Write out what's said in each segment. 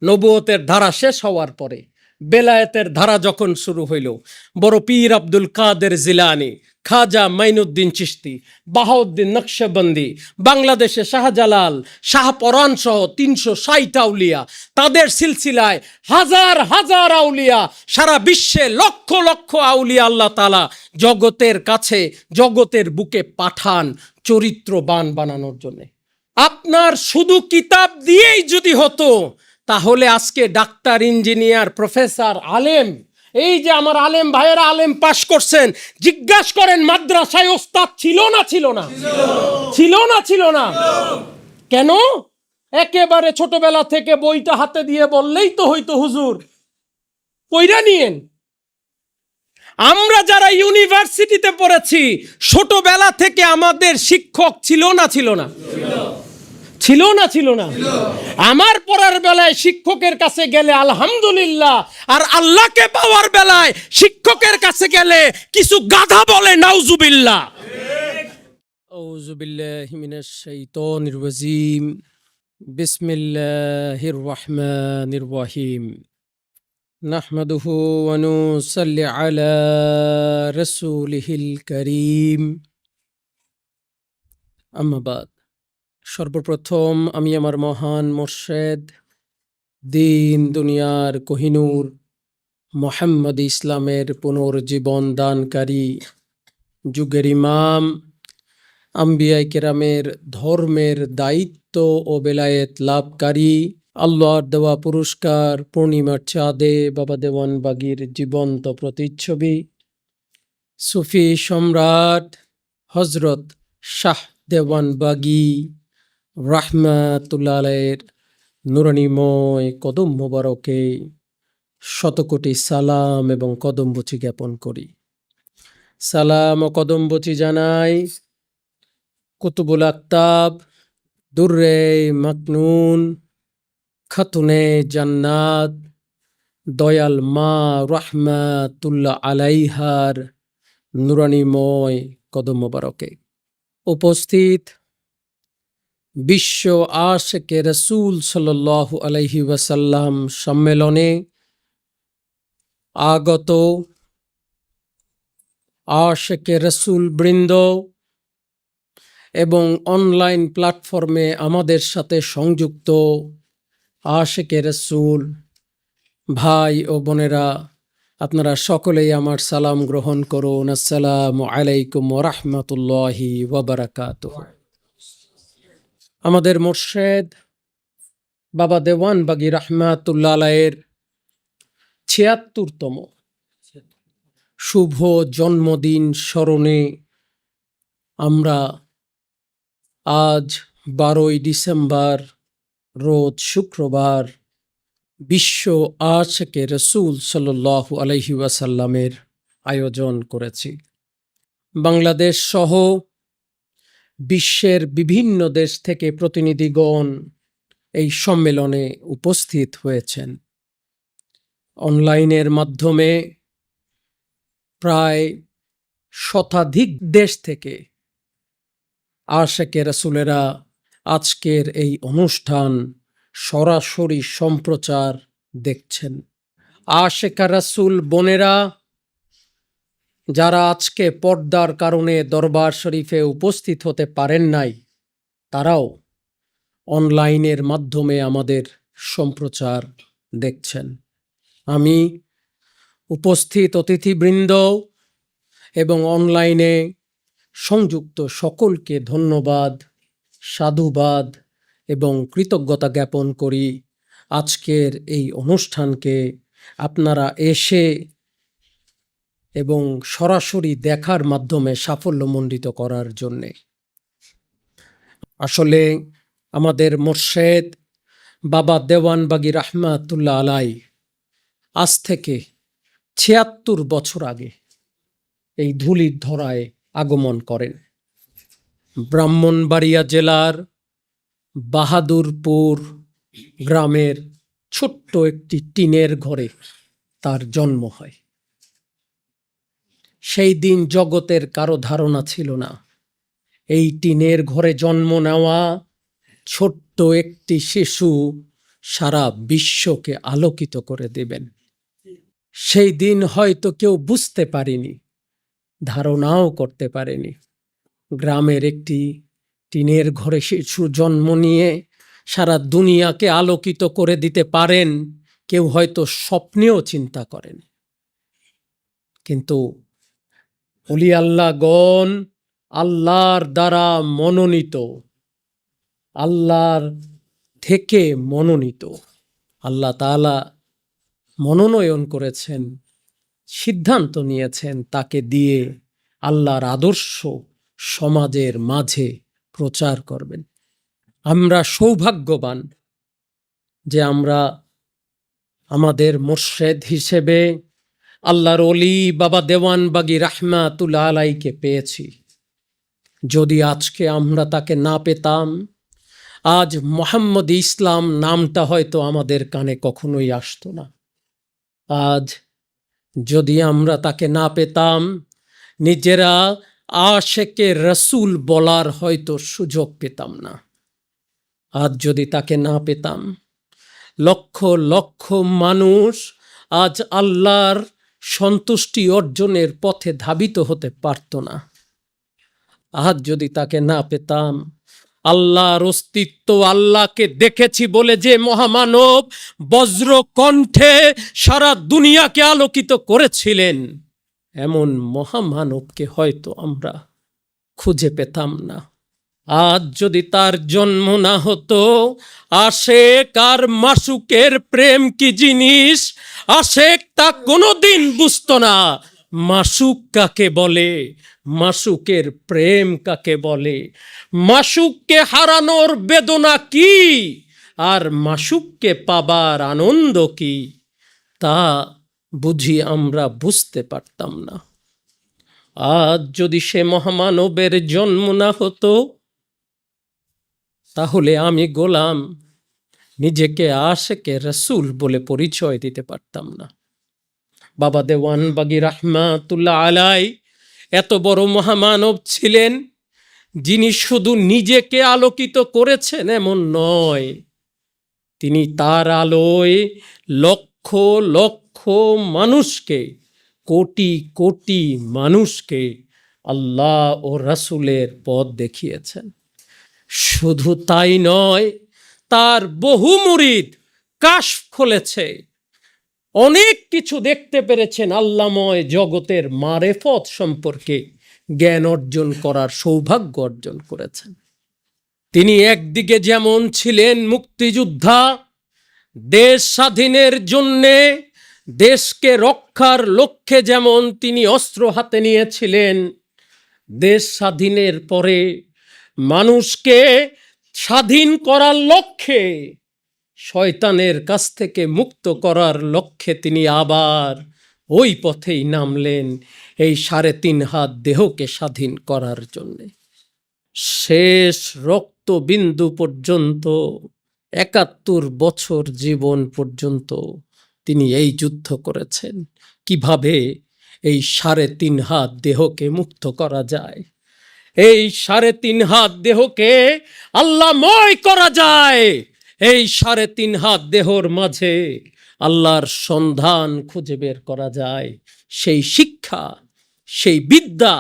নবুয়তের ধারা শেষ হওয়ার পরে বেলায়েতের ধারা যখন শুরু হইল, বড় পীর আব্দুল কাদের জিলানী, খাজা মাইনুদ্দিন চিশতি, বাহাউদ্দিন নকশবন্দি, বাংলাদেশে শাহজালাল, শাহপরাণ সহ ৩৬০ আউলিয়া, তাদের সিলসিলায় হাজার হাজার আউলিয়া, সারা বিশ্বে লক্ষ লক্ষ আউলিয়া আল্লাহ তাআলা জগতের কাছে, জগতের বুকে পাঠান চরিত্রবান বানানোর জন্য। আপনার শুধু কিতাব দিয়েই যদি হতো, তাহলে আজকে ডাক্তার, ইঞ্জিনিয়ার, প্রফেসর, আলেম, এই যে আমার আলেম ভাইয়েরা আলেম পাশ করছেন, জিজ্ঞাসা করেন মাদ্রাসায় ওস্তাদ ছিল না ছিল না? ছিল না ছিল না? কেন? একেবারে ছোটবেলা থেকে বইটা হাতে দিয়ে বললেই তো হইতো হুজুর পইরা নিয়েন। আমরা যারা ইউনিভার্সিটিতে পড়েছি, ছোটবেলা থেকে আমাদের শিক্ষক ছিল না ছিল না? ছিল না ছিল না? আমার পড়ার বেলায় শিক্ষকের কাছে গেলে আলহামদুলিল্লাহ, আর আল্লাহকে পাওয়ার বেলায় শিক্ষকের কাছে গেলে কিছু গাধা বলে নাউজুবিল্লাহ। আউযু বিল্লাহি মিনাশ শাইতানির রাজিম। বিসমিল্লাহির রহমানির রহিম। নাহমাদুহু ওয়া নুসাল্লি আলা রাসূলিহিল কারীম। আম্মা বাদ। সর্বপ্রথম আমি আমার মহান মোর্শেদ, দিন দুনিয়ার কোহিনূর মুহাম্মদ ইসলামের পুনর্জীবন দানকারী, যুগের ইমাম, আম্বিয়ায়ে কেরামের ধর্মের দায়িত্ব ও বেলায়েত লাভকারী, আল্লাহর দেওয়া পুরস্কার পূর্ণিমার চাঁদে বাবা দেওয়ানবাগীর জীবন্ত প্রতিচ্ছবি, সুফি সম্রাট হজরত শাহ দেওয়ানবাগী রাহমাতুল্লাহ আলাইহির নুরানিময় কদম মোবারকে শতকোটি সালাম এবং কদমবুচি জ্ঞাপন করি। সালাম ও কদমবুচি জানাই কুতুবুল আকতাব, দুররে মাকনুন, খাতুনে জান্নাত, দয়াল মা রাহমাতুল্লাহ আলাইহার নুরানিময় কদম মোবারকে। উপস্থিত বিশ্ব আশিকে রাসূল সাল্লাল্লাহু আলাইহি ওয়াসাল্লাম সম্মেলনে আগত আশিকে রাসূল বৃন্দ এবং অনলাইন প্ল্যাটফর্মে আমাদের সাথে সংযুক্ত আশিকে রাসূল ভাই ও বোনেরা, আপনারা সকলেই আমার সালাম গ্রহণ করুন। আসসালামু আলাইকুম ওয়া রাহমাতুল্লাহি ওয়া বারাকাতুহু। আমাদের মোর্শেদ বাবা দেওয়ানবাগী রাহমাতুল্লাহ আলাইহির ৭৬তম শুভ জন্মদিন স্মরণে আমরা আজ ১২ই ডিসেম্বর রোজ শুক্রবার বিশ্ব আশিকে রাসূল সাল্লাল্লাহু আলাইহি ওয়াসাল্লামের আয়োজন করেছি। বাংলাদেশ সহ বিশ্বের বিভিন্ন দেশ থেকে প্রতিনিধিগণ এই সম্মেলনে উপস্থিত হয়েছেন। অনলাইনের মাধ্যমে প্রায় শতাধিক দেশ থেকে আশিকে রাসূলেরা আজকের এই অনুষ্ঠান সরাসরি সম্প্রচার দেখছেন। আশিকা রাসূল বোনেরা যারা আজকে পর্দার কারণে দরবার শরীফে উপস্থিত হতে পারেন নাই, তারাও অনলাইনের মাধ্যমে আমাদের সম্প্রচার দেখছেন। আমি উপস্থিত অতিথিবৃন্দ এবং অনলাইনে সংযুক্ত সকলকে ধন্যবাদ, সাধুবাদ এবং কৃতজ্ঞতা জ্ঞাপন করি আজকের এই অনুষ্ঠানকে আপনারা এসে এবং সরাসরি দেখার মাধ্যমে সাফল্যমণ্ডিত করার জন্যে। আসলে আমাদের মোর্শেদ বাবা দেওয়ানবাগী রাহমাতুল্লাহ আলাইহি আজ থেকে ৭৬ বছর আগে এই ধুলির ধরায় আগমন করেন। ব্রাহ্মণবাড়িয়া জেলার বাহাদুরপুর গ্রামের ছোট্ট একটি টিনের ঘরে তার জন্ম হয়। সেই দিন জগতের কারো ধারণা ছিল না এই টিনের ঘরে জন্ম নেওয়া ছোট্ট একটি শিশু সারা বিশ্বকে আলোকিত করে দেবেন। সেই দিন হয়তো কেউ বুঝতে পারেনি, ধারণাও করতে পারেনি। গ্রামের একটি টিনের ঘরে শিশু জন্ম নিয়ে সারা দুনিয়াকে আলোকিত করে দিতে পারেন, কেউ হয়তো স্বপ্নেও চিন্তা করেন। কিন্তু ওলি আল্লাহগণ আল্লাহর দ্বারা মনোনীত, আল্লাহর থেকে মনোনীত। আল্লাহ তাআলা মনোনয়ন করেছেন, সিদ্ধান্ত নিয়েছেন তাকে দিয়ে আল্লাহর আদর্শ সমাজের মাঝে প্রচার করবেন। আমরা সৌভাগ্যবান যে আমরা আমাদের মুর্শেদ হিসেবে আল্লাহর ওলি বাবা দেওয়ানবাগী রাহমাতুল্লাহ আলাইকে পেয়েছি। যদি আজকে আমরা তাকে না পেতাম, আজ মোহাম্মদ ইসলাম নামটা হয়তো আমাদের কানে কখনোই আসতো না। আজ যদি আমরা তাকে না পেতাম, নিজেরা আশেকে রসুল বলার হয়তো সুযোগ পেতাম না। আজ যদি তাকে না পেতাম, লক্ষ লক্ষ মানুষ আজ আল্লাহর সন্তুষ্টি অর্জনের পথে ধাবিত হতে পারত না। আজ যদি তাকে না পেতাম, আল্লাহর অস্তিত্ব, আল্লাহকে দেখেছি বলে যে মহামানব বজ্র কণ্ঠে সারা দুনিয়াকে আলোকিত করেছিলেন, এমন মহামানবকে হয়তো আমরা খুঁজে পেতাম না। আজ যদি তার জন্ম না হতো, আশেক আর মাসুকের প্রেম কি জিনিস আশেক তা কোনোদিন বুঝতো না। মাসুক কাকে বলে, মাসুকের প্রেম কাকে বলে, মাসুককে হারানোর বেদনা কি আর মাসুককে পাবার আনন্দ কি, তা বুঝি আমরা বুঝতে পারতাম না। আজ যদি সে মহামানবের জন্ম না হতো, তাহলে আমি গোলাম নিজেকে আশেকে রসুল বলে পরিচয় দিতে পারতাম না। বাবা দেওয়ানবাগী রাহমাতুল্লাহ আলাই এত বড় মহামানব ছিলেন, যিনি শুধু নিজেকে আলোকিত করেছেন এমন নয়, তিনি তার আলোয় লক্ষ লক্ষ মানুষকে, কোটি কোটি মানুষকে আল্লাহ ও রাসূলের পথ দেখিয়েছেন। শুধু তাই নয়, তার বহু মুরিদ কাশফ খুলেছে, অনেক কিছু দেখতে পেরেছেন, আল্লাময় জগতের মারেফত সম্পর্কে জ্ঞান অর্জন করার সৌভাগ্য অর্জন করেছেন। তিনি একদিকে যেমন ছিলেন মুক্তিযোদ্ধা, দেশ স্বাধীনের জন্যে, দেশকে রক্ষার লক্ষ্যে যেমন তিনি অস্ত্র হাতে নিয়েছিলেন, দেশ স্বাধীনের পরে মানুষকে স্বাধীন করার লক্ষ্যে, শয়তানের কাছ থেকে মুক্ত করার লক্ষ্যে তিনি আবার ওই পথেই নামলেন, এই ৩.৫ হাত দেহকে স্বাধীন করার জন্যে। শেষ রক্তবিন্দু পর্যন্ত, ৭১ বছর জীবন পর্যন্ত তিনি এই যুদ্ধ করেছেন, কিভাবে এই ৩.৫ হাত দেহকে মুক্ত করা যায়, এই ৩.৫ হাত দেহকে আল্লাহময় করা যায়, এই ৩.৫ হাত দেহর মাঝে আল্লাহর সন্ধান খুঁজে বের করা যায়। সেই শিক্ষা, সেই বিদ্যা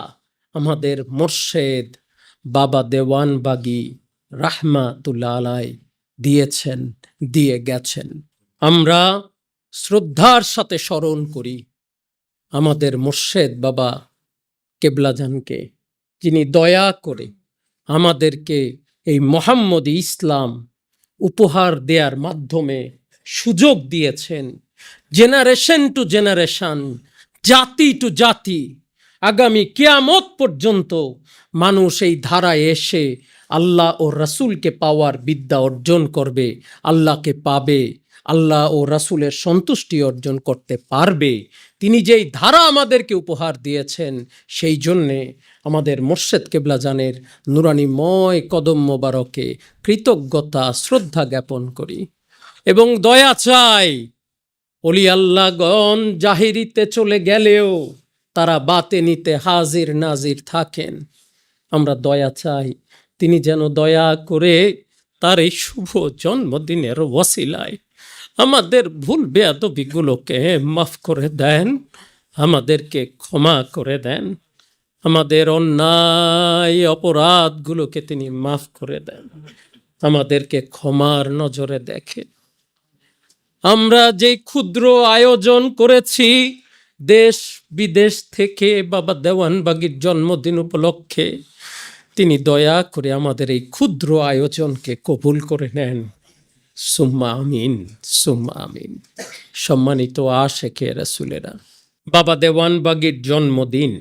আমাদের মুর্শেদ বাবা দেওয়ানবাগী রাহমাতুল্লাহ আলাই দিয়েছেন, দিয়ে গেছেন। আমরা শ্রদ্ধার সাথে স্মরণ করি আমাদের মুর্শেদ বাবা কেবলাজানকে, যিনি দয়া করে আমাদেরকে এই মোহাম্মদ ইসলাম উপহার দেওয়ার মাধ্যমে সুযোগ দিয়েছেন, জেনারেশন টু জেনারেশন, জাতি টু জাতি, আগামী কিয়ামত পর্যন্ত মানুষ এই ধারায় এসে আল্লাহ ও রাসূলকে পাওয়ার বিদ্যা অর্জন করবে, আল্লাহকে পাবে, আল্লাহ ও রাসূলের সন্তুষ্টি অর্জন করতে পারবে। তিনি যেই ধারা আমাদেরকে উপহার দিয়েছেন, সেই জন্যে আমাদের মুর্শেদ কেবলাজানের নুরানিময় কদম মোবারকে কৃতজ্ঞতা শ্রদ্ধা জ্ঞাপন করি এবং দয়া চাই। ওলি আল্লাহগণ জাহিরিতে চলে গেলেও তারা বাতেনিতে হাজির নাজির থাকেন। আমরা দয়া চাই, তিনি যেন দয়া করে তার এই শুভ জন্মদিনের ওয়াসিলায় আমাদের ভুল বেয়াদবিগুলোকে মাফ করে দেন, আমাদেরকে ক্ষমা করে দেন, আমাদের অন্যায় অপরাধগুলোকে তিনি মাফ করে দেন, আমাদেরকে ক্ষমার নজরে দেখেন। আমরা যে ক্ষুদ্র আয়োজন করেছি দেশ বিদেশ থেকে বাবা দেওয়ানবাগীর জন্মদিন উপলক্ষে, তিনি দয়া করে আমাদের এই ক্ষুদ্র আয়োজনকে কবুল করে নেন। সুম্মা আমিন, সুম্মা আমিন। সম্মানিত আশেকে রাসূলেরা, বাবা দেওয়ানবাগীর জন্মদিন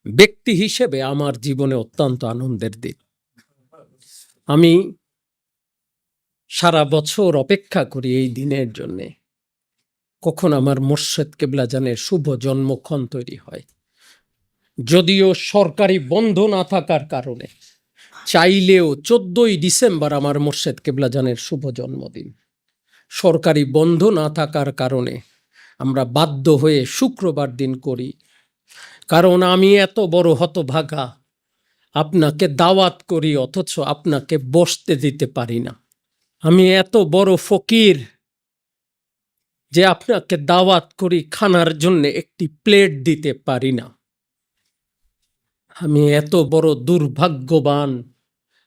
ব্যক্তি হিসেবে আমার জীবনে অত্যন্ত আনন্দের দিন। আমি সারা বছর অপেক্ষা করি এই দিনের জন্যে, কখন আমার মোর্শেদ কেবলাজানের শুভ জন্মক্ষণ তৈরি হয়। যদিও সরকারি বন্ধ না থাকার কারণে চাইলেও 14ই ডিসেম্বর আমার মোর্শেদ কেবলাজানের শুভ জন্মদিন। সরকারি বন্ধ না থাকার কারণে আমরা বাধ্য হয়ে শুক্রবার দিন করি, কারণ আমি এত বড় হতভাগা, আপনাকে দাওয়াত করি অথচ আপনাকে বসতে দিতে পারি না। আমি এত বড় ফকির যে আপনাকে দাওয়াত করি, খানার জন্য একটি প্লেট দিতে পারি না। আমি এত বড় দুর্ভাগ্যবান,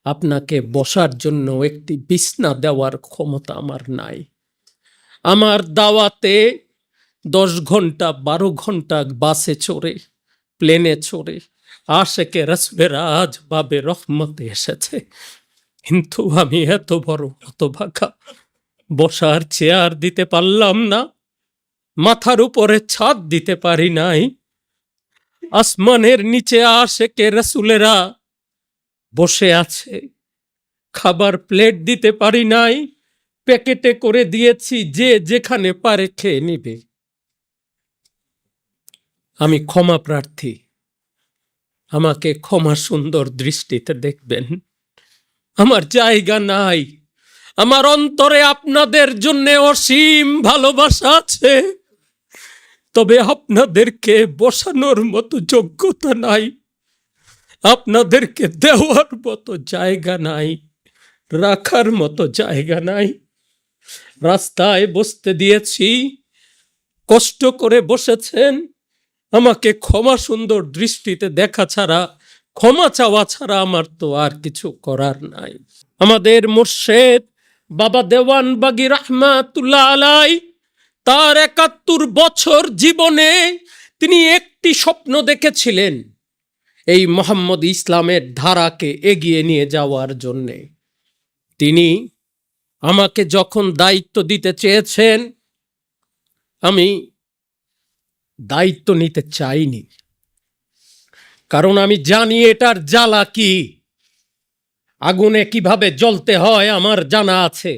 আপনাকে বসার জন্য একটি বিছনা দেওয়ার ক্ষমতা আমার নাই। আমার দাওয়াতে 10 ঘন্টা 12 ঘন্টা বাসে চড়ে, প্লেনে চড়ে আশেকে রাসূলেরা আজ বাবে রহমতে এসেছে, কিন্তু আমি এত বড় হতভাগা, বসার চেয়ার দিতে পারলাম না, মাথার উপরে ছাদ দিতে পারি নাই। আসমানের নিচে আশেকে রাসূলেরা বসে আছে, খাবার প্লেট দিতে পারি নাই, প্যাকেটে করে দিয়েছি, যে যেখানে পারে খেয়ে নিবে। আমি ক্ষমা প্রার্থী, আমাকে ক্ষমা সুন্দর দৃষ্টিতে দেখবেন। আমার জায়গা নাই, আমার অন্তরে আপনাদের জন্য অসীম ভালোবাসা আছে, তবে আপনাদেরকে বসানোর মতো যোগ্যতা নাই, আপনাদেরকে দেওয়ার মতো জায়গা নাই, রাখার মতো জায়গা নাই। রাস্তায় বসতে দিয়েছি, কষ্ট করে বসেছেন, আমাকে ক্ষমা সুন্দর দৃষ্টিতে দেখা ছাড়া, ক্ষমা চাওয়া ছাড়া আমার তো আর কিছু করার নাই। আমাদের মুর্শেদ বাবা দেওয়ানবাগী রাহমাতুল্লাহ আলাই তার 71 বছর জীবনে তিনি একটি স্বপ্ন দেখেছিলেন, এই মোহাম্মদ ইসলামের ধারাকে এগিয়ে নিয়ে যাওয়ার জন্যে। তিনি আমাকে যখন দায়িত্ব দিতে চেয়েছেন, আমি দায়িত্ব নিতে চাইনি, কারণ আমি জানি এটার জ্বালা কি, আগুনে কিভাবে জ্বলতে হয় আমার জানা আছে।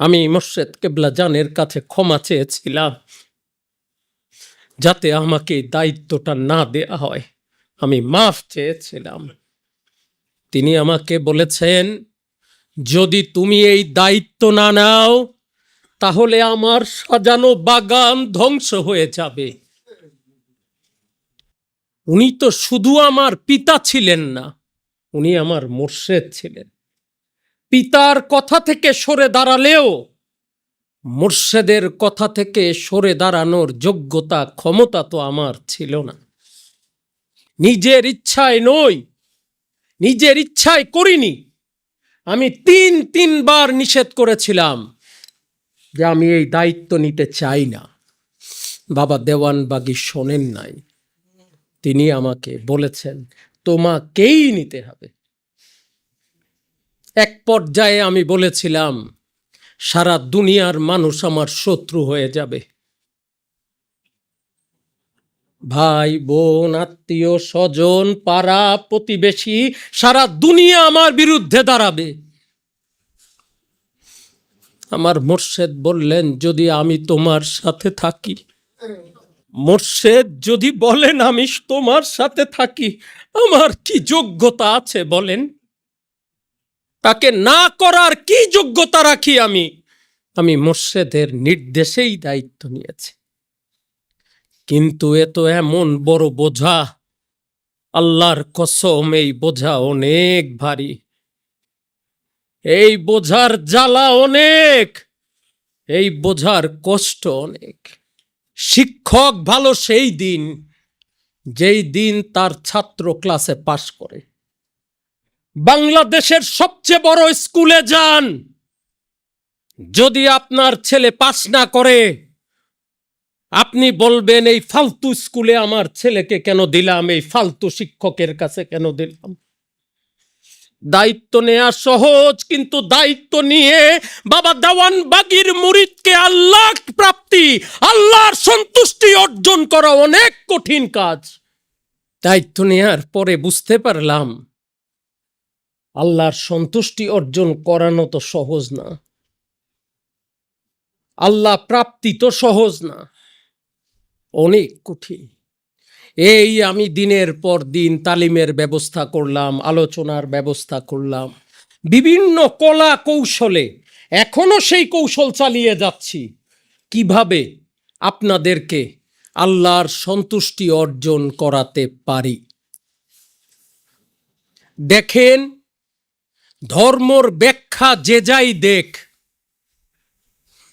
আমি মোর্শেদ কেবলাজানের কাছে ক্ষমা চেয়েছিলাম যাতে আমাকে দায়িত্বটা না দেয়া হয়, আমি মাফ চেয়েছিলাম। তিনি আমাকে বলেছেন, যদি তুমি এই দায়িত্ব না নাও তাহলে আমার সাজানো বাগান ধ্বংস হয়ে যাবে। উনি তো শুধু আমার পিতা ছিলেন না, উনি আমার মোর্শেদ ছিলেন। পিতার কথা থেকে সরে দাঁড়ালেও মোর্শেদের কথা থেকে সরে দাঁড়ানোর যোগ্যতা ক্ষমতা তো আমার ছিল না। নিজের ইচ্ছায় নই, নিজের ইচ্ছায় করিনি। আমি 3বার নিষেধ করেছিলাম যে আমি এই দায়িত্ব নিতে চাই না। বাবা দেওয়ানবাগী শোনেন নাই, তিনি আমাকে বলেছেন তোমাকেই নিতে হবে। এক পর্যায়ে আমি বলেছিলাম সারা দুনিয়ার মানুষ আমার শত্রু হয়ে যাবে, ভাই বোন আত্মীয় স্বজন পাড়া প্রতিবেশী সারা দুনিয়া আমার বিরুদ্ধে দাঁড়াবে। আমার মোর্শেদ বললেন, যদি আমি তোমার সাথে থাকি, মোর্শেদ যদি বলেন আমি তোমার সাথে থাকি, আমার কি যোগ্যতা আছে বলেন? তাকে না করার কি যোগ্যতা রাখি আমি? আমি মোর্শেদের নির্দেশেই দায়িত্ব নিয়েছি। কিন্তু এ তো এমন বড় বোঝা, আল্লাহর কসম এই বোঝা অনেক ভারী, এই বোঝার জ্বালা অনেক, এই বোঝার কষ্ট অনেক। শিক্ষক ভালো সেই দিন যেই দিন তার ছাত্র ক্লাসে পাশ করে। বাংলাদেশের সবচেয়ে বড় স্কুলে যান, যদি আপনার ছেলে পাশ না করে আপনি বলবেন এই ফালতু স্কুলে আমার ছেলেকে কেন দিলাম, এই ফালতু শিক্ষকের কাছে কেন দিলাম। দায়িত্ব নেওয়া সহজ, কিন্তু দায়িত্ব নিয়ে বাবা দেওয়ানবাগীর মুরিদকে আল্লাহ প্রাপ্তি, আল্লাহর সন্তুষ্টি অর্জন করা অনেক কঠিন কাজ। দায়িত্ব নেওয়ার পরে বুঝতে পারলাম আল্লাহর সন্তুষ্টি অর্জন করানো তো সহজ না, আল্লাহ প্রাপ্তি তো সহজ না, অনেক কঠিন। এই আমি দিনের পর দিন তালিমের ব্যবস্থা করলাম, আলোচনার ব্যবস্থা করলাম, বিভিন্ন কলা কৌশলে এখনো সেই কৌশল চালিয়ে যাচ্ছি কিভাবে আপনাদেরকে আল্লাহর সন্তুষ্টি অর্জন করাতে পারি। দেখেন, ধর্মর ব্যাখ্যা যে যাই দেখ,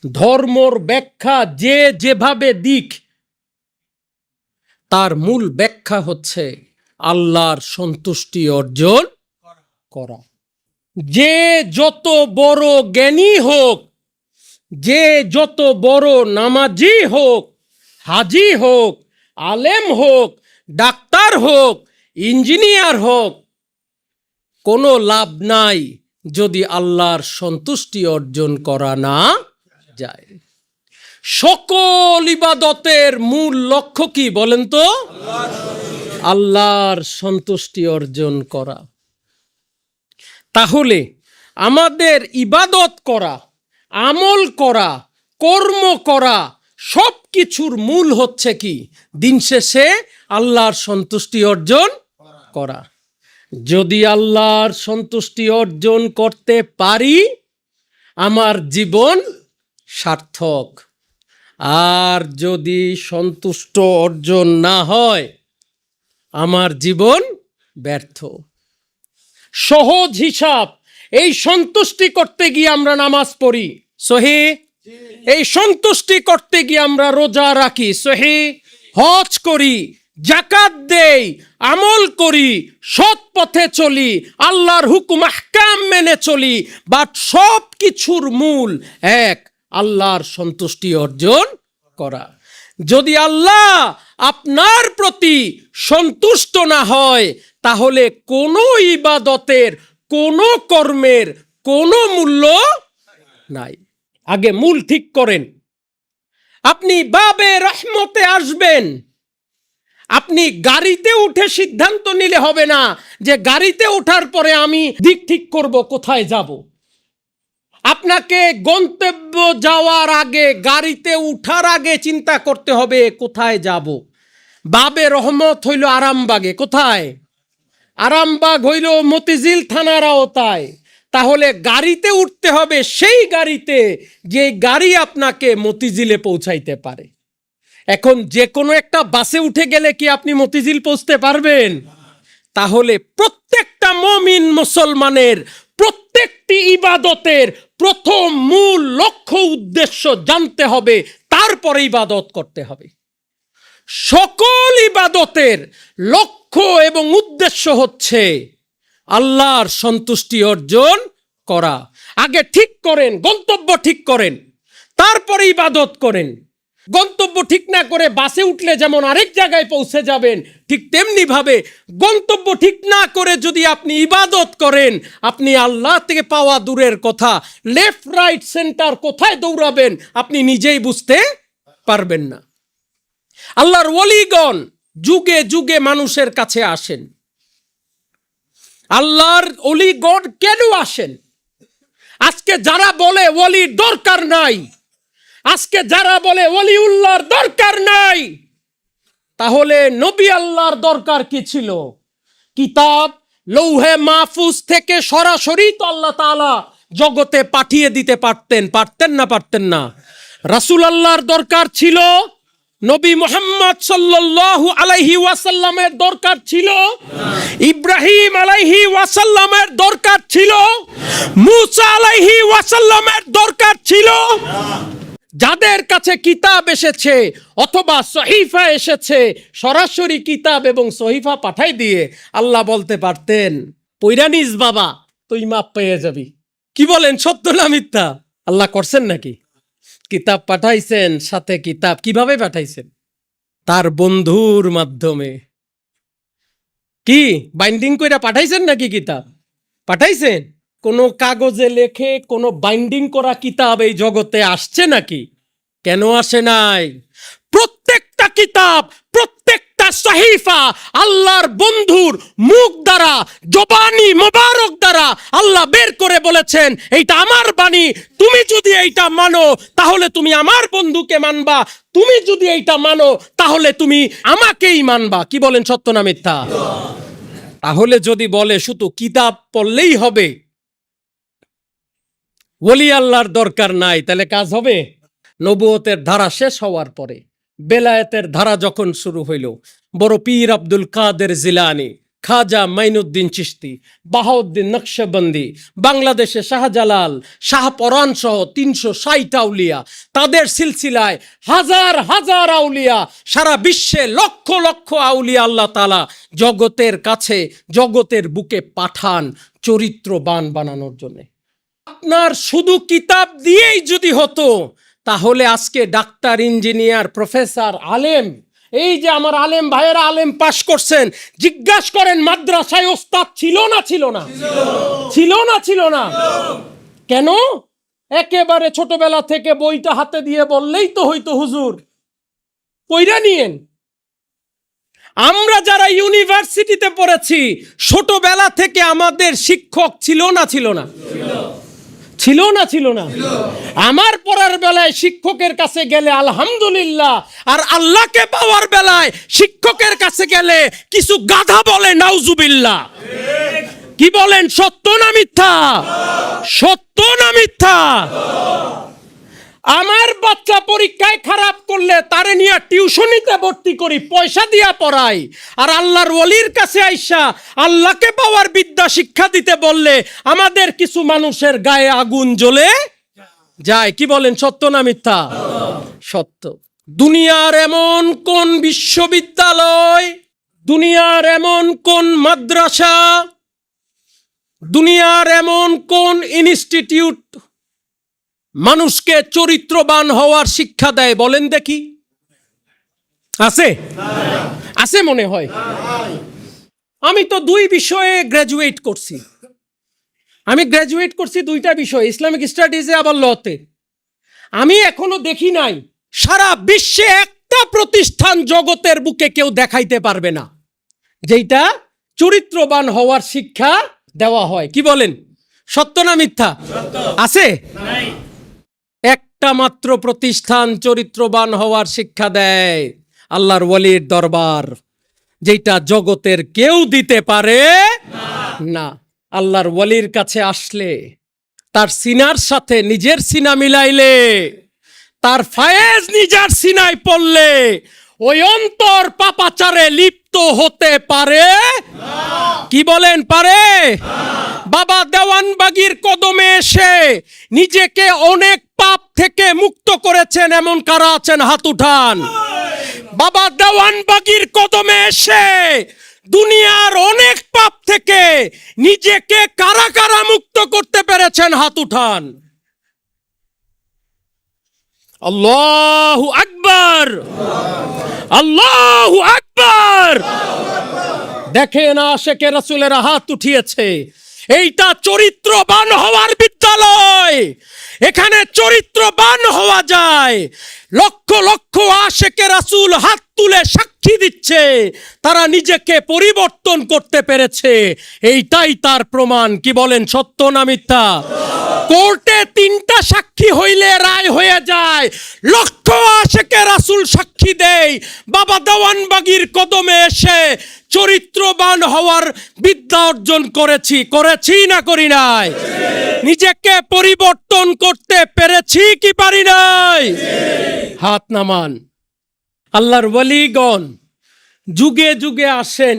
ধর্মর ব্যাখ্যা যে যেভাবে দিক, তার মূল ব্যাখ্যা হচ্ছে আল্লাহর সন্তুষ্টি অর্জন করা। যে যত বড় জ্ঞানী হোক, যে যত বড় নামাজি হোক, হাজি হোক, আলেম হোক, ডাক্তার হোক, ইঞ্জিনিয়ার হোক, কোনো লাভ নাই যদি আল্লাহর সন্তুষ্টি অর্জন করা না যায়। সকল ইবাদতের মূল লক্ষ্য কি বলেন তো? আল্লাহর সন্তুষ্টি অর্জন করা। তাহলে আমাদের ইবাদত করা, আমল করা, কর্ম করা, সব কিছুর মূল হচ্ছে কি? দিন শেষে আল্লাহর সন্তুষ্টি অর্জন করা। যদি আল্লাহর সন্তুষ্টি অর্জন করতে পারি, আমার জীবন সার্থক। আর যদি সন্তুষ্ট অর্জন না হয়, আমার জীবন ব্যর্থ। সহজ হিসাব, এই সন্তুষ্টি করতে গিয়ে আমরা নামাজ পড়ি, সহি। এই সন্তুষ্টি করতে গিয়ে আমরা রোজা রাখি, সহি। হজ করি, যাকাত দেই, আমল করি, সৎ পথে চলি, আল্লাহর হুকুম আহকাম মেনে চলি, বাট সব কিছুর মূল এক, আল্লাহর সন্তুষ্টি অর্জন করা। যদি আল্লাহ আপনার প্রতি সন্তুষ্ট না হয়, তাহলে কোনো ইবাদতের, কোনো কর্মের কোনো মূল্য নাই। আগে মূল ঠিক করেন। আপনি বাবে রহমতে আসবেন, আপনি গাড়িতে উঠে সিদ্ধান্ত নিলে হবে না যে গাড়িতে ওঠার পরে আমি দিক ঠিক করব কোথায় যাব। আপনাকে গন্তব্য যাওয়ার আগে, গাড়িতে উঠার আগে চিন্তা করতে হবে কোথায় যাব। বাবে রহমত হইল আরামবাগে, কোথায়? আরামবাগ হইল মতিঝিল থানার আওতায়। তাহলে গাড়িতে উঠতে হবে সেই গাড়িতে যে গাড়ি আপনাকে মতিঝিলে পৌঁছাইতে পারে। এখন যে কোনো একটা বাসে উঠে গেলে কি আপনি মতিঝিল পৌঁছতে পারবেন? তাহলে প্রত্যেকটা মুমিন মুসলমানের প্রত্যেকটি ইবাদতের প্রথম মূল লক্ষ্য উদ্দেশ্য জানতে হবে, তারপরে ইবাদত করতে হবে। সকল ইবাদতের লক্ষ্য এবং উদ্দেশ্য হচ্ছে আল্লাহর সন্তুষ্টি অর্জন করা। আগে ঠিক করেন, গন্তব্য ঠিক করেন, তারপরে ইবাদত করেন। গন্তব্য ঠিক না করে বাসে উঠলে যেমন আরেক জায়গায় পৌঁছে যাবেন, ঠিক তেমনি ভাবে গন্তব্য ঠিক না করে যদি আপনি ইবাদত করেন, আপনি আল্লাহ থেকে পাওয়া দূরের কথা, লেফট রাইট সেন্টার কোথায় দৌড়াবেন আপনি নিজেই বুঝতে পারবেন না। আল্লাহর ওলিগণ যুগে যুগে মানুষের কাছে আসেন। আল্লাহর ওলিগণ কেন আসেন? আজকে যারা বলে ওলির দরকার নাই, আজকে যারা বলে ওলিউল্লাহর দরকার নাই, তাহলে নবী আল্লাহর দরকার কি ছিল? কিতাব লৌহে মাহফুজ থেকে সরাসরি তো আল্লাহ তাআলা জগতে পাঠিয়ে দিতে পারতেন, পারতেন না? পারতেন না? রাসূল আল্লাহর দরকার ছিল? নবী মুহাম্মদ সাল্লাল্লাহু আলাইহি ওয়াসাল্লামের দরকার ছিল? ইব্রাহিম আলাইহি ওয়াসাল্লামের দরকার ছিল? মুসা আলাইহি ওয়াসাল্লামের দরকার ছিল? যাদের কাছে কিতাব এসেছে অথবা সহিফা এসেছে, সরাসরি কিতাব এবং সহিফা পাঠাই দিয়ে আল্লাহ বলতে পারতেন, পইরা নিস বাবা, তুই মাপ পেয়ে যাবি। কি বলেন, সত্য না মিথ্যা? আল্লাহ করছেন নাকি? কিতাব পাঠাইছেন, সাথে কিতাব কিভাবে পাঠাইছেন? তার বন্ধুর মাধ্যমে। কি বাইন্ডিং কইরা পাঠাইছেন নাকি? কিতাব পাঠাইছেন? কোন কাগজে লেখে কোন বাইন্ডিং করা কিতাব এই জগতে আসছে নাকি? কেন আসে নাই? প্রত্যেকটা কিতাব, প্রত্যেকটা সহিফা আল্লাহর বন্ধুর মুখ দ্বারা, জবানি মোবারক দ্বারা আল্লাহ বের করে বলেছেন, এইটা আমার বাণী, তুমি যদি এইটা মানো তাহলে তুমি আমার বন্ধুকে মানবা, তুমি যদি এইটা মানো তাহলে তুমি আমাকেই মানবা। কি বলেন, সত্য না মিথ্যা? তাহলে যদি বলে শুধু কিতাব পড়লেই হবে, ওলি আল্লাহর দরকার নাই, তাহলে কাজ হবে? নবুয়তের ধারা শেষ হওয়ার পরে বেলায়েতের ধারা যখন শুরু হইল, বড় পীর আব্দুল কাদের জিলানী, খাজা মাইনুদ্দিন চিশতি, বাহাউদ্দিন নকশবন্দি, বাংলাদেশে শাহজালাল, শাহপরান সহ ৩৬০ আউলিয়া, তাদের সিলসিলায় হাজার হাজার আউলিয়া, সারা বিশ্বে লক্ষ লক্ষ আউলিয়া আল্লাহ তাআলা জগতের কাছে, জগতের বুকে পাঠান চরিত্রবান বানানোর জন্য। আপনার শুধু কিতাব দিয়েই যদি হতো, তাহলে আজকে ডাক্তার, ইঞ্জিনিয়ার, প্রফেসর, আলেম, এই যে আমার আলেম ভাইয়েরা আলেম পাশ করছেন, জিজ্ঞাসা করেন মাদ্রাসায় ওস্তাদ ছিল না ছিল না? ছিল না ছিল না? কেন? একেবারে ছোটবেলা থেকে বইটা হাতে দিয়ে বললেই তো হইতো, হুজুর পইরা নিয়েন। আমরা যারা ইউনিভার্সিটিতে পড়েছি, ছোটবেলা থেকে আমাদের শিক্ষক ছিল না ছিল না? ছিল না ছিল না? আমার পড়ার বেলায় শিক্ষকের কাছে গেলে আলহামদুলিল্লাহ, আর আল্লাহকে পাওয়ার বেলায় শিক্ষকের কাছে গেলে কিছু গাধা বলে নাউজুবিল্লাহ। কি বলেন, সত্য না মিথ্যা? সত্য না মিথ্যা? আমার বাচ্চা পরীক্ষায় খারাপ করলে তারে নিয়ে টিউশনিতে ভর্তি করি, পয়সা দিয়া পড়াই, আর আল্লাহর ওলির কাছে আইসা আল্লাহকে পাওয়ার বিদ্যা শিক্ষা দিতে বললে আমাদের কিছু মানুষের গায়ে আগুন জ্বলে যায়। কি বলেন, সত্য না মিথ্যা? সত্য। দুনিয়ার এমন কোন বিশ্ববিদ্যালয়, দুনিয়ার এমন কোন মাদ্রাসা, দুনিয়ার এমন কোন ইনস্টিটিউট মানুষকে চরিত্রবান হওয়ার শিক্ষা দেয়? বলেন দেখি, আছে? আছে মনে হয়। আমি তো 2 বিষয়ে গ্রাজুয়েট করছি। আমি গ্রাজুয়েট করছি 2টা বিষয়, ইসলামিক স্টাডিজে আবার লতে। আমি এখনো দেখি নাই সারা বিশ্বে একটা প্রতিষ্ঠান জগতের বুকে কেউ দেখাইতে পারবে না যেটা চরিত্রবান হওয়ার শিক্ষা দেওয়া হয়। কি বলেন, সত্য না মিথ্যা? আছে? একটা মাত্র প্রতিষ্ঠান চরিত্রবান হওয়ার শিক্ষা দেয়, আল্লাহর ওলির দরবার, যেটা জগতের কেউ দিতে পারে না। আল্লাহর ওলির কাছে আসলে, তার সিনার সাথে নিজের সিনা মিলাইলে, তার ফায়েজ নিজের সিনায় পড়লে ওই অন্তর পাপাচারে লিপ্ত হতে পারে? কি বলেন, পারে? বাবা দেওয়ানবাগীর কদমে এসে নিজেকে অনেক পাপ থেকে মুক্ত করেছেন এমন কারা আছেন? হাত উঠান। বাবা দেওয়ানবাগীর কদমে এসে দুনিয়ার অনেক পাপ থেকে নিজেকে কারা কারা মুক্ত করতে পেরেছেন? হাত উঠান। আল্লাহু আকবার, আল্লাহু আকবার। দেখেন আশেকে রাসূলেরা হাত উঠিয়েছে। এইটা চরিত্রবান হওয়ার বিদ্যালয়, এখানে চরিত্রবান হওয়া যায়। লক্ষ লক্ষ আশেকে রাসূল হাত তুলে সাক্ষী দিচ্ছে তারা নিজেকে পরিবর্তন করতে পেরেছে, এইটাই তার প্রমাণ। কি বলেন, সত্য না মিথ্যা? কোর্টে 3টা সাক্ষী হইলে রায় হয়ে যায়, লক্ষ আশেকে রাসূল সাক্ষী দেয় বাবা দেওয়ানবাগীর কদমে এসে চরিত্রবান হওয়ার বিদ্যা অর্জন করেছি না করি নাই? নিজেকে পরিবর্তন করতে পেরেছি কি পারি নাই? হাত নামান। আল্লাহর ওয়ালিগণ যুগে যুগে আসেন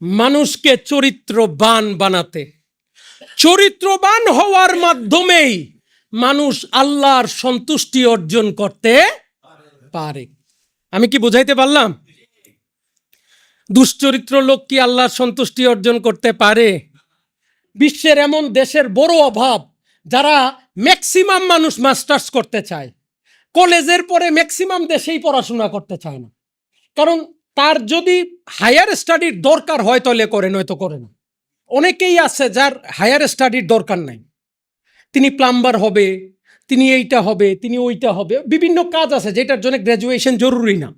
মানুষকে চরিত্রবান বানাতে। চরিত্রবান হওয়ার মাধ্যমেই মানুষ আল্লাহর সন্তুষ্টি অর্জন করতে পারে। আমি কি বুঝাইতে পারলাম? দুশ্চরিত্র লোক কি আল্লাহর সন্তুষ্টি অর্জন করতে পারে? বিশ্বের এমন দেশের বড় অভাব যারা ম্যাক্সিমাম মানুষ মাস্টার্স করতে চায়, কলেজের পরে ম্যাক্সিমাম দেশেই পড়াশোনা করতে চায় না। কারণ তার যদি হায়ার স্টাডির দরকার হয় তাহলে করে, নয়তো করে না। অনেকেই আছে যার হায়ার স্টাডির দরকার নাই, তিনি প্লাম্বার হবে, তিনি এইটা হবে, তিনি ওইটা হবে, বিভিন্ন কাজ আছে যেটার জন্য গ্র্যাজুয়েশন জরুরি না।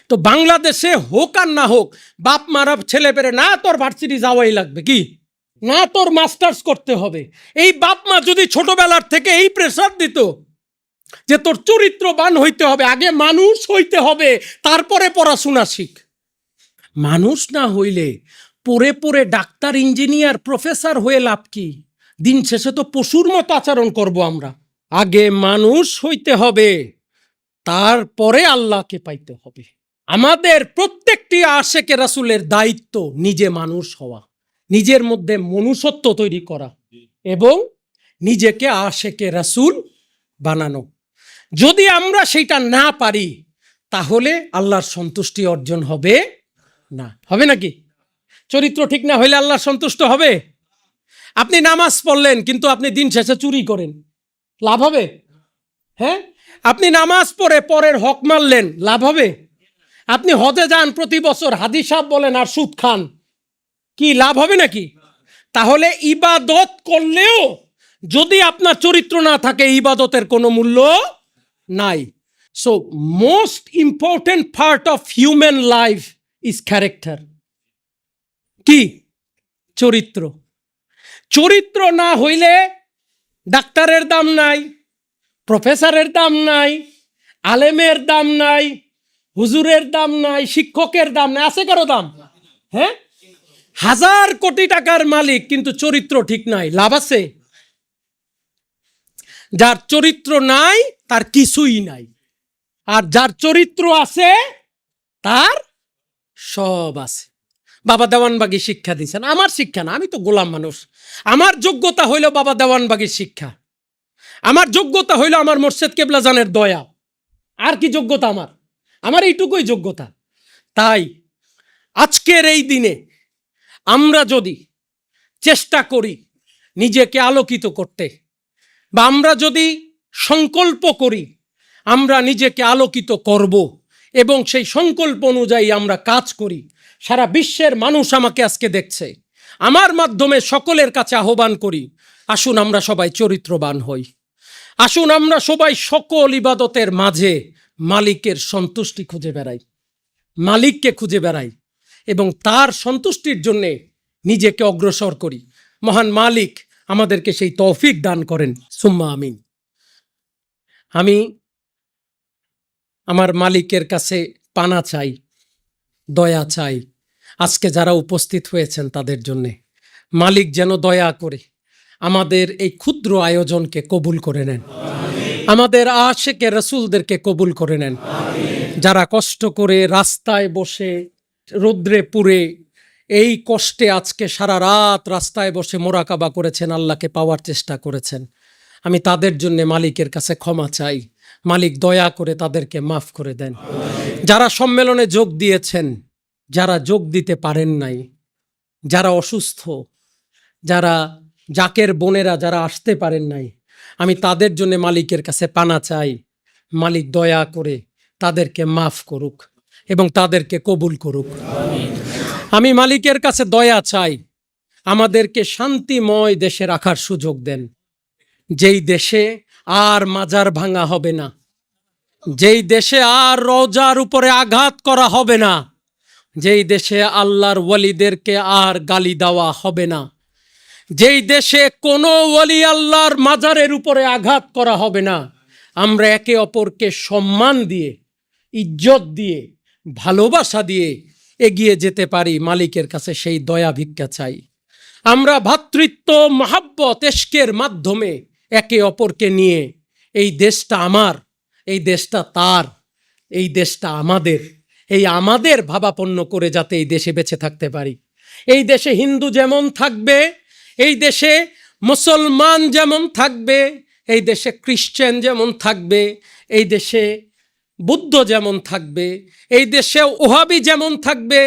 তো বাংলাদেশে হোক আর না হোক, বাপ মারা ছেলে পেরে, না তোর ভার্সিটি যাওয়াই লাগবে, কি না তোর মাস্টার্স করতে হবে। এই বাপ মা যদি ছোটবেলার থেকে এই প্রেসার দিত যে তোর চরিত্রবান হইতে হবে, আগে মানুষ হইতে হবে, তারপরে পড়াশোনা শিখ। মানুষ না হইলে পড়ে পড়ে ডাক্তার, ইঞ্জিনিয়ার, প্রফেসর হয়ে লাভ কি? দিন শেষে তো পশুর মতো আচরণ করব আমরা। আগে মানুষ হইতে হবে, তারপরে আল্লাহকে পাইতে হবে। আমাদের প্রত্যেকটি আশেকে রাসূলের দায়িত্ব নিজে মানুষ হওয়া, নিজের মধ্যে মনুষ্যত্ব তৈরি করা এবং নিজেকে আশেকে রাসূল বানানো। যদি আমরা সেটা না পারি তাহলে আল্লাহর সন্তুষ্টি অর্জন হবে না। হবে নাকি? চরিত্র ঠিক না হইলে আল্লাহর সন্তুষ্ট হবে? আপনি নামাজ পড়লেন কিন্তু আপনি দিন শেষে চুরি করেন, লাভ হবে? হ্যাঁ, আপনি নামাজ পড়ে পরের হক মারলেন, লাভ হবে? আপনি হজে যান প্রতি বছর, হাজি সাহেব বলেন আর সুদ খান, কি লাভ হবে নাকি? তাহলে ইবাদত করলেও যদি আপনার চরিত্র না থাকে, ইবাদতের কোনো মূল্য নাই। So most important part of human life is character. কি? চরিত্র। চরিত্র না হইলে ডাক্তারের দাম নাই, প্রফেসরের দাম নাই, আলেমের দাম নাই, হুজুরের দাম নাই, শিক্ষকের দাম নাই। আছে কারো দাম? হ্যাঁ, 1000 কোটি টাকার মালিক কিন্তু চরিত্র ঠিক নাই, লাভ আছে? যার চরিত্র নাই তার কিছুই নাই, আর যার চরিত্র আছে তার সব আছে। বাবা দেওয়ানবাগী শিক্ষা দিচ্ছেন, আমার শিক্ষা না, আমি তো গোলাম মানুষ। আমার যোগ্যতা হইল বাবা দেওয়ানবাগীর শিক্ষা, আমার যোগ্যতা হইল আমার মোর্শেদ কেবলা জানের দয়া। আর কি যোগ্যতা আমার? আমার এইটুকুই যোগ্যতা। তাই আজকের এই দিনে আমরা যদি চেষ্টা করি নিজেকে আলোকিত করতে, বা আমরা যদি সংকল্প করি আমরা নিজেকে আলোকিত করব এবং সেই সংকল্প অনুযায়ী আমরা কাজ করি, সারা বিশ্বের মানুষ আমাকে আজকে দেখছে, আমার মাধ্যমে সকলের কাছে আহ্বান করি, আসুন আমরা সবাই চরিত্রবান হই। আসুন আমরা সবাই সকল ইবাদতের মাঝে মালিকের সন্তুষ্টি খুঁজে বেড়াই, মালিককে খুঁজে বেড়াই এবং তার সন্তুষ্টির জন্যে নিজেকে অগ্রসর করি। মহান মালিক আমাদেরকে সেই তৌফিক দান করেন, সুম্মা আমিন। আমি আমার মালিকের কাছে পানা চাই, দয়া চাই আজকে যারা উপস্থিত হয়েছেন তাদের জন্যে। মালিক যেন দয়া করে আমাদের এই ক্ষুদ্র আয়োজনকে কবুল করে নেন, আমাদের আশেকে রাসূলদেরকে কবুল করে নেন। যারা কষ্ট করে রাস্তায় বসে রৌদ্রে পুড়ে এই কষ্টে আজকে সারা রাত রাস্তায় বসে মোরাকাবা করেছেন, আল্লাহকে পাওয়ার চেষ্টা করেছেন, আমি তাদের জন্য মালিকের কাছে ক্ষমা চাই। মালিক দয়া করে তাদেরকে মাফ করে দেন। যারা সম্মেলনে যোগ দিয়েছেন, যারা যোগ দিতে পারেন নাই, যারা অসুস্থ, যারা জাকের বোনেরা যারা আসতে পারেন নাই, আমি তাদের জন্য মালিকের কাছে পানা চাই। মালিক দয়া করে তাদেরকে মাফ করুক এবং তাদেরকে কবুল করুক। আমি মালিকের কাছে দয়া চাই, আমাদেরকে শান্তিময় দেশে রাখার সুযোগ দেন, যেই দেশে আর মাজার ভাঙা হবে না, যেই দেশে আর রওজার উপরে আঘাত করা হবে না, যেই দেশে আল্লাহর ওয়ালিদেরকে আর গালি দেওয়া হবে না, যেই দেশে কোনো ওয়ালি আল্লাহর মাজারের উপরে আঘাত করা হবে না। আমরা একে অপরকে সম্মান দিয়ে, ইজ্জত দিয়ে, ভালোবাসা দিয়ে এগিয়ে যেতে পারি, মালিকের কাছে সেই দয়া ভিক্ষা চাই। আমরা ভ্রাতৃত্ব, মহাব্বত, ইশকের মাধ্যমে একে অপরকে নিয়ে এই দেশটা আমার, এই দেশটা তার, এই দেশটা আমাদের, এই আমাদের ভাবাপন্ন করে যাতে এই দেশে বেঁচে থাকতে পারি। এই দেশে হিন্দু যেমন থাকবে, এই দেশে মুসলমান যেমন থাকবে, এই দেশে খ্রিস্টান যেমন থাকবে, এই দেশে বুদ্ধ যেমন থাকবে, এই দেশে ওহাবি যেমন থাকবে,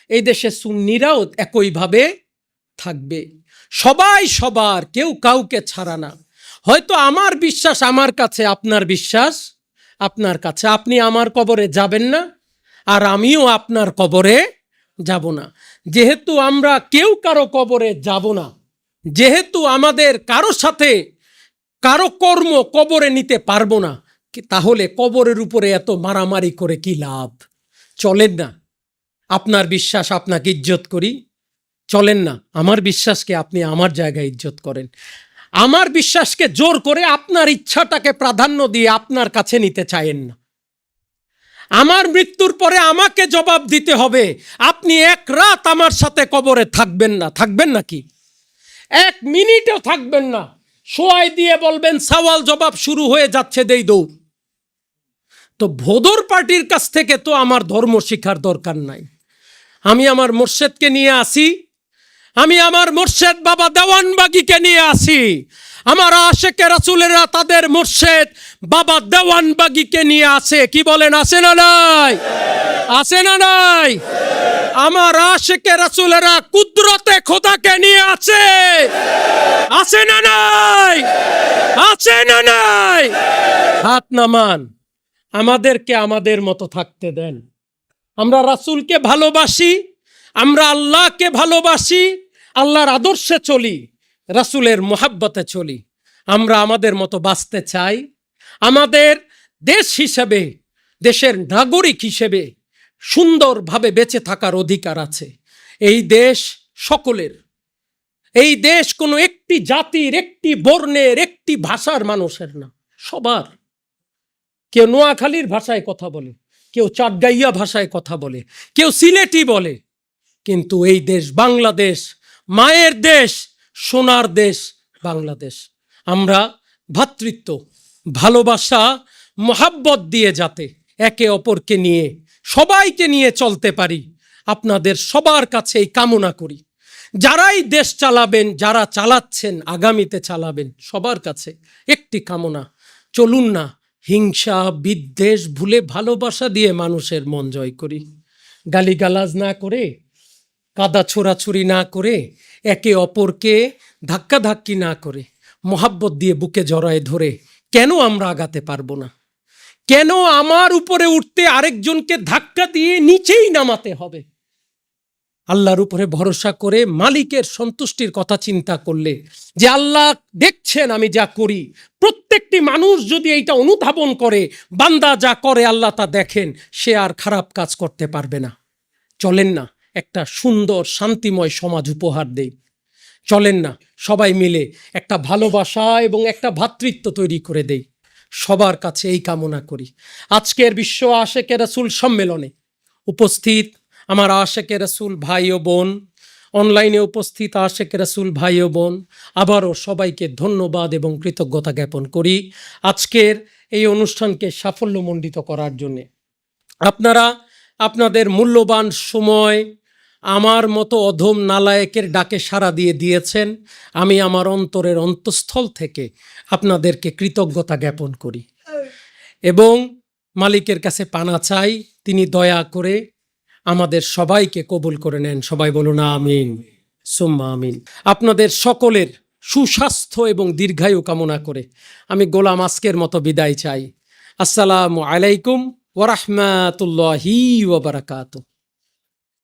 এই দেশে সুন্নিরাও একইভাবে থাকবে। সবাই সবার, কেউ কাউকে ছাড়া না। হয়তো আমার বিশ্বাস আমার কাছে, আপনার বিশ্বাস আপনার কাছে। আপনি আমার কবরে যাবেন না, আর আমিও আপনার কবরে যাব না। যেহেতু আমরা কেউ কারো কবরে যাব না, যেহেতু আমাদের কারো সাথে কারো কর্ম কবরে নিতে পারবো না, তাহলে কবরের উপরে এত মারামারি করে কি লাভ? চলেন না, আপনার বিশ্বাস আপনাকে ইজ্জত করি, চলেন না আমার বিশ্বাসকে আপনি আমার জায়গায় ইজ্জত করেন। আমার বিশ্বাসকে জোর করে আপনার ইচ্ছাটাকে প্রাধান্য দিয়ে আপনার কাছে নিতে চাইেন না। আমার মৃত্যুর পরে আমাকে জবাব দিতে হবে। আপনি এক রাত আমার সাথে কবরে থাকবেন না, থাকবেন নাকি? এক মিনিটও থাকবেন না। শোয়াই দিয়ে বলবেন সওয়াল জবাব শুরু হয়ে যাচ্ছে, দেই দৌড়। তো ভোদর পার্টির কাছ থেকে তো আমার ধর্ম শিখার দরকার নাই। আমি আমার মুর্শেদকে নিয়ে আসি, আমি আমার মুর্শেদ বাবা দেওয়ানবাগিকে নিয়ে আসি। আমার আশেকে রাসূলেরা তাদের মুর্শেদ বাবা দেওয়ানবাগিকে নিয়ে আসে। কি বলেন, আসে না নাই? আসে না নাই? আমার আশেকে রাসূলেরা কুদরতে খোদাকে নিয়ে আসে। আসে না নাই? আছে না নাই? হাত নামান, আমাদেরকে আমাদের মতো থাকতে দেন। আমরা রাসূলকে ভালোবাসি, আমরা আল্লাহকে ভালোবাসি, আল্লাহর আদর্শে চলি, রাসূলের মোহাব্বতে চলি। আমরা আমাদের মতো বাঁচতে চাই। আমাদের দেশ হিসেবে, দেশের নাগরিক হিসেবে সুন্দরভাবে বেঁচে থাকার অধিকার আছে। এই দেশ সকলের, এই দেশ কোনো একটি জাতির, একটি বর্ণের, একটি ভাষার মানুষের না, সবার। কেউ নোয়াখালীর ভাষায় কথা বলে, কেউ চাটগাইয়া ভাষায় কথা বলে, কেউ সিলেটি বলে, কিন্তু এই দেশ বাংলাদেশ, মায়ের দেশ, সোনার দেশ বাংলাদেশ। আমরা ভ্রাতৃত্ব, ভালোবাসা, মোহাব্বত দিয়ে যাতে একে অপরকে নিয়ে, সবাইকে নিয়ে চলতে পারি, আপনাদের সবার কাছে এই কামনা করি। যারাই দেশ চালাবেন, যারা চালাচ্ছেন, আগামীতে চালাবেন, সবার কাছে একটি কামনা, চলুন না হিংসা বিদ্বেষ ভুলে ভালোবাসা দিয়ে মানুষের মন জয় করি। গালিগালাজ না করে, কাদা ছোড়াছুরি না করে, একে অপরকে ধাক্কাধাক্কি না করে, মোহাব্বত দিয়ে বুকে জড়ায় ধরে কেন আমরা আগাতে পারবো না? কেন আমার উপরে উঠতে আরেকজনকে ধাক্কা দিয়ে নিচেই নামাতে হবে? আল্লাহর উপরে ভরসা করে মালিকের সন্তুষ্টির কথা চিন্তা করলে, যে আল্লাহ দেখছেন আমি যা করি, প্রত্যেকটি মানুষ যদি এইটা অনুধাবন করে, বান্দা যা করে আল্লাহ তা দেখেন, সে আর খারাপ কাজ করতে পারবে না। চলেন না একটা সুন্দর শান্তিময় সমাজ উপহার দেই। চলেন না সবাই মিলে একটা ভালোবাসা এবং একটা ভ্রাতৃত্ব তৈরি করে দেই। সবার কাছে এই কামনা করি। আজকের বিশ্ব আশেকে রাসূল সম্মেলনে উপস্থিত আমার আশেকে রাসূল ভাই ও বোন, অনলাইনে উপস্থিত আশেকে রাসূল ভাই ও বোন, আবারও সবাইকে ধন্যবাদ এবং কৃতজ্ঞতা জ্ঞাপন করি আজকের এই অনুষ্ঠানকে সাফল্যমণ্ডিত করার জন্যে। আপনারা আপনাদের মূল্যবান সময় আমার মতো অধম নালায়েকের ডাকে সাড়া দিয়েছেন। আমি আমার অন্তরের অন্তঃস্থল থেকে আপনাদেরকে কৃতজ্ঞতা জ্ঞাপন করি এবং মালিকের কাছে পানা চাই, তিনি দয়া করে আমাদের সবাইকে কবুল করে নেন। সবাই বলুন আমিন সুম্মা আমিন। আপনাদের সকলের সুস্বাস্থ্য এবং দীর্ঘায়ু কামনা করে আমি গোলাম আজকের মতো বিদায় চাই। আসসালামু আলাইকুম ওয়া রাহমাতুল্লাহি ওয়া বারাকাতুহু।